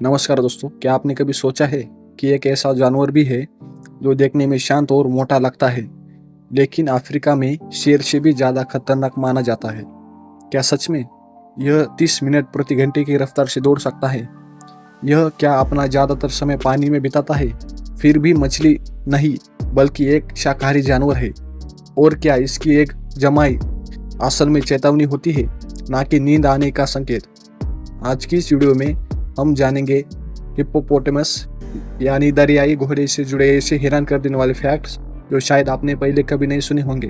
नमस्कार दोस्तों, क्या आपने कभी सोचा है कि एक ऐसा जानवर भी है जो देखने में शांत और मोटा लगता है, लेकिन अफ्रीका में शेर से भी ज़्यादा खतरनाक माना जाता है। क्या सच में यह 30 मिनट प्रति घंटे की रफ्तार से दौड़ सकता है? यह क्या अपना ज़्यादातर समय पानी में बिताता है? फिर भी मछली नहीं, बल्कि एक शाकाहारी जानवर है। और क्या इसकी एक जमाई असल में चेतावनी होती है, ना कि नींद आने का संकेत? आज की इस वीडियो में हम जानेंगे हिप्पोपोटेमस यानी दरियाई घोड़े से जुड़े ऐसे हैरान कर देने वाले फैक्ट्स जो शायद आपने पहले कभी नहीं सुने होंगे।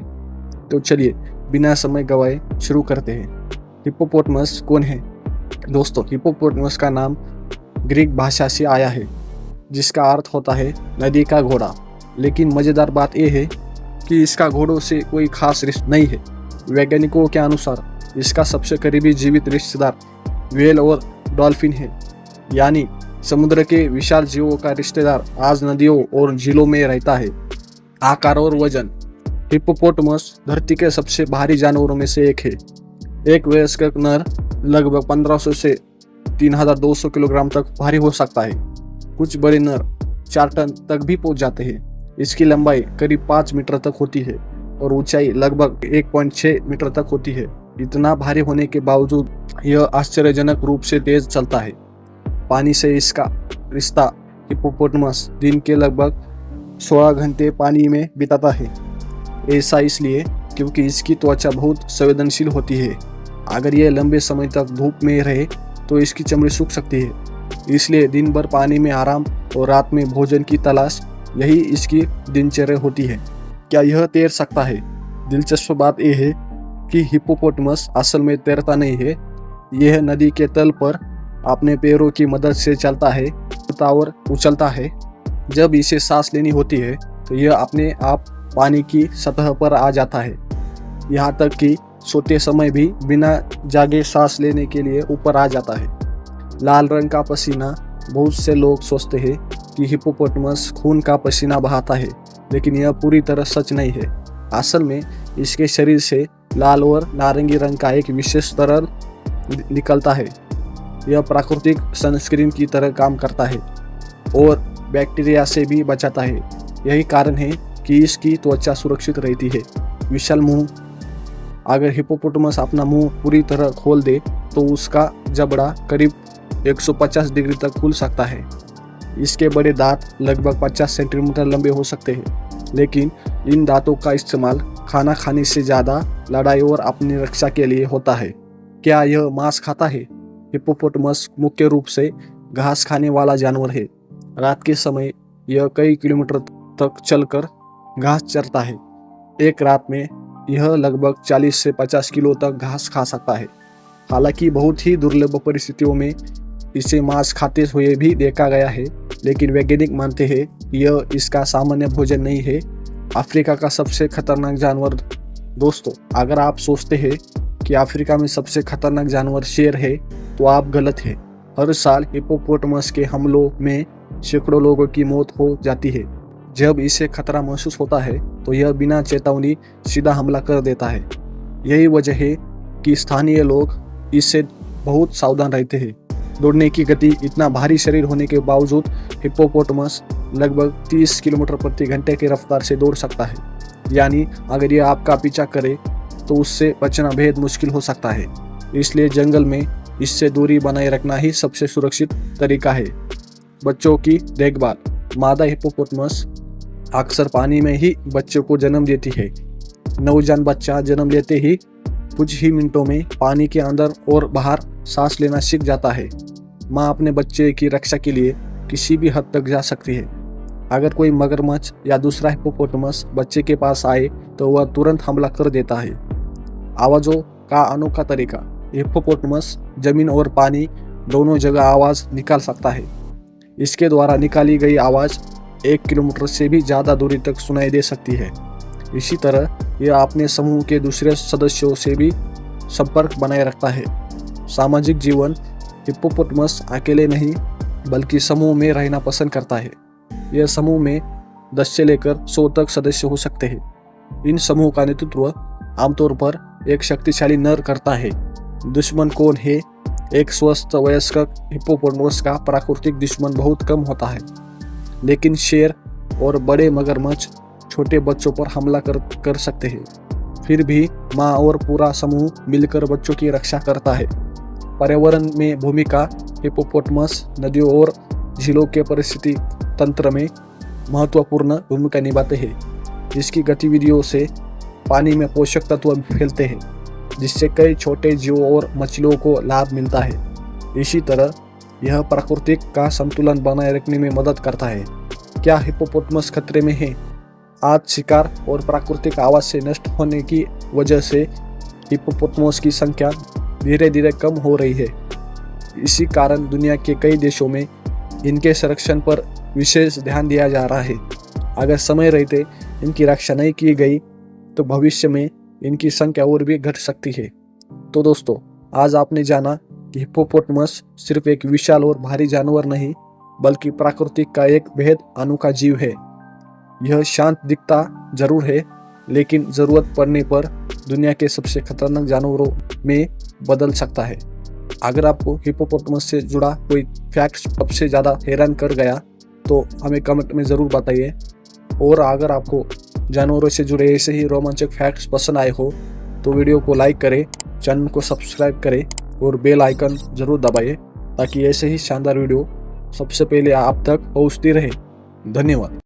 तो चलिए बिना समय गवाए शुरू करते हैं। हिप्पोपोटेमस कौन है? दोस्तों, हिप्पोपोटेमस का नाम ग्रीक भाषा से आया है, जिसका अर्थ होता है नदी का घोड़ा। लेकिन मज़ेदार बात यह है कि इसका घोड़ों से कोई खास रिश्ता नहीं है। वैज्ञानिकों के अनुसार इसका सबसे करीबी जीवित रिश्तेदार व्हेल और डॉल्फिन है, यानी समुद्र के विशाल जीवों का रिश्तेदार आज नदियों और झीलों में रहता है। आकार और वजन। हिप्पोपोटेमस धरती के सबसे भारी जानवरों में से एक है। एक वयस्क नर लगभग 1500 से 3200 किलोग्राम तक भारी हो सकता है। कुछ बड़े नर 4 टन तक भी पहुंच जाते हैं। इसकी लंबाई करीब 5 मीटर तक होती है और ऊंचाई लगभग 1.6 मीटर तक होती है। इतना भारी होने के बावजूद यह आश्चर्यजनक रूप से तेज चलता है। पानी से इसका रिश्ता। हिप्पोपोटेमस दिन के लगभग 16 घंटे पानी में बिताता है। ऐसा इसलिए क्योंकि इसकी त्वचा बहुत संवेदनशील होती है। अगर यह लंबे समय तक धूप में रहे तो इसकी चमड़ी सूख सकती है। इसलिए दिन भर पानी में आराम और रात में भोजन की तलाश, यही इसकी दिनचर्या होती है। क्या यह तैर सकता है? दिलचस्प बात यह है कि हिप्पोपोटेमस असल में तैरता नहीं है। यह नदी के तल पर अपने पैरों की मदद से चलता है और उछलता है। जब इसे सांस लेनी होती है तो यह अपने आप पानी की सतह पर आ जाता है। यहाँ तक कि सोते समय भी बिना जागे सांस लेने के लिए ऊपर आ जाता है। लाल रंग का पसीना। बहुत से लोग सोचते हैं कि हिप्पोपोटेमस खून का पसीना बहाता है, लेकिन यह पूरी तरह सच नहीं है। असल में इसके शरीर से लाल और नारंगी रंग का एक विशेष तरल निकलता है। यह प्राकृतिक सनस्क्रीन की तरह काम करता है और बैक्टीरिया से भी बचाता है। यही कारण है कि इसकी त्वचा सुरक्षित रहती है। विशाल मुंह। अगर हिप्पोपोटेमस अपना मुंह पूरी तरह खोल दे तो उसका जबड़ा करीब 150 डिग्री तक खुल सकता है। इसके बड़े दांत लगभग 50 सेंटीमीटर लंबे हो सकते हैं, लेकिन इन दांतों का इस्तेमाल खाना खाने से ज़्यादा लड़ाई और अपनी रक्षा के लिए होता है। क्या यह मांस खाता है? हिप्पोपोटेमस मुख्य रूप से घास खाने वाला जानवर है। रात के समय यह कई किलोमीटर तक चलकर घास चरता है। एक रात में यह लगभग 40 से 50 किलो तक घास खा सकता है। हालांकि बहुत ही दुर्लभ परिस्थितियों में इसे मांस खाते हुए भी देखा गया है, लेकिन वैज्ञानिक मानते हैं यह इसका सामान्य भोजन नहीं है। अफ्रीका का सबसे खतरनाक जानवर। दोस्तों, अगर आप सोचते हैं कि अफ्रीका में सबसे खतरनाक जानवर शेर है तो आप गलत हैं। हर साल हिप्पोपोटेमस के हमलों में सैकड़ों लोगों की मौत हो जाती है। जब इसे खतरा महसूस होता है तो यह बिना चेतावनी सीधा हमला कर देता है। यही वजह है कि स्थानीय लोग इससे बहुत सावधान रहते हैं। दौड़ने की गति। इतना भारी शरीर होने के बावजूद हिप्पोपोटेमस लगभग 30 किलोमीटर प्रति घंटे की रफ्तार से दौड़ सकता है। यानी अगर यह आपका पीछा करे तो उससे बचना बेहद मुश्किल हो सकता है। इसलिए जंगल में इससे दूरी बनाए रखना ही सबसे सुरक्षित तरीका है। बच्चों की देखभाल। मादा हिप्पोपोटेमस अक्सर पानी में ही बच्चों को जन्म देती है। नवजात बच्चा जन्म लेते ही कुछ ही मिनटों में पानी के अंदर और बाहर सांस लेना सीख जाता है। माँ अपने बच्चे की रक्षा के लिए किसी भी हद तक जा सकती है। अगर कोई मगरमच्छ या दूसरा हिप्पोपोटेमस बच्चे के पास आए तो वह तुरंत हमला कर देता है। आवाज़ों का अनोखा तरीका। हिप्पोपोटेमस जमीन और पानी दोनों जगह आवाज़ निकाल सकता है। इसके द्वारा निकाली गई आवाज़ 1 किलोमीटर से भी ज़्यादा दूरी तक सुनाई दे सकती है। इसी तरह यह अपने समूह के दूसरे सदस्यों से भी संपर्क बनाए रखता है। सामाजिक जीवन। हिप्पोपोटेमस अकेले नहीं बल्कि समूह में रहना पसंद करता है। यह समूह में 10 से लेकर 100 तक सदस्य हो सकते हैं। इन समूह का नेतृत्व आमतौर पर एक शक्तिशाली नर करता है। दुश्मन कौन है? एक स्वस्थ वयस्क हिप्पोपोटामस का प्राकृतिक दुश्मन बहुत कम होता है, लेकिन शेर और बड़े मगरमच्छ छोटे बच्चों पर हमला कर सकते हैं। फिर भी माँ और पूरा समूह मिलकर बच्चों की रक्षा करता है। पर्यावरण में भूमिका। हिप्पोपोटामस नदियों और झीलों के पारिस्थितिक तंत्र में महत्वपूर्ण भूमिका निभाते हैं, जिसकी गतिविधियों से पानी में पोषक तत्व फैलते हैं, जिससे कई छोटे जीवों और मछलियों को लाभ मिलता है। इसी तरह यह प्रकृति का संतुलन बनाए रखने में मदद करता है। क्या हिप्पोपोटामस खतरे में है? आज शिकार और प्राकृतिक आवास से नष्ट होने की वजह से हिप्पोपोटामस की संख्या धीरे धीरे कम हो रही है। इसी कारण दुनिया के कई देशों में इनके संरक्षण पर विशेष ध्यान दिया जा रहा है। अगर समय रहते इनकी रक्षा नहीं की गई तो भविष्य में इनकी संख्या और भी घट सकती है। तो दोस्तों, आज आपने जाना कि हिप्पोपोटामस सिर्फ एक विशाल और भारी जानवर नहीं, बल्कि प्रकृति का एक बेहद अनोखा जीव है। यह शांत दिखता जरूर है, लेकिन जरूरत पड़ने पर दुनिया के सबसे खतरनाक जानवरों में बदल सकता है। अगर आपको हिप्पोपोटामस से जुड़ा कोई फैक्ट सबसे ज़्यादा हैरान कर गया तो हमें कमेंट में ज़रूर बताइए। और अगर आपको जानवरों से जुड़े ऐसे ही रोमांचक फैक्ट्स पसंद आए हो तो वीडियो को लाइक करें, चैनल को सब्सक्राइब करें और बेल आइकन ज़रूर दबाइए, ताकि ऐसे ही शानदार वीडियो सबसे पहले आप तक पहुंचती रहे। धन्यवाद।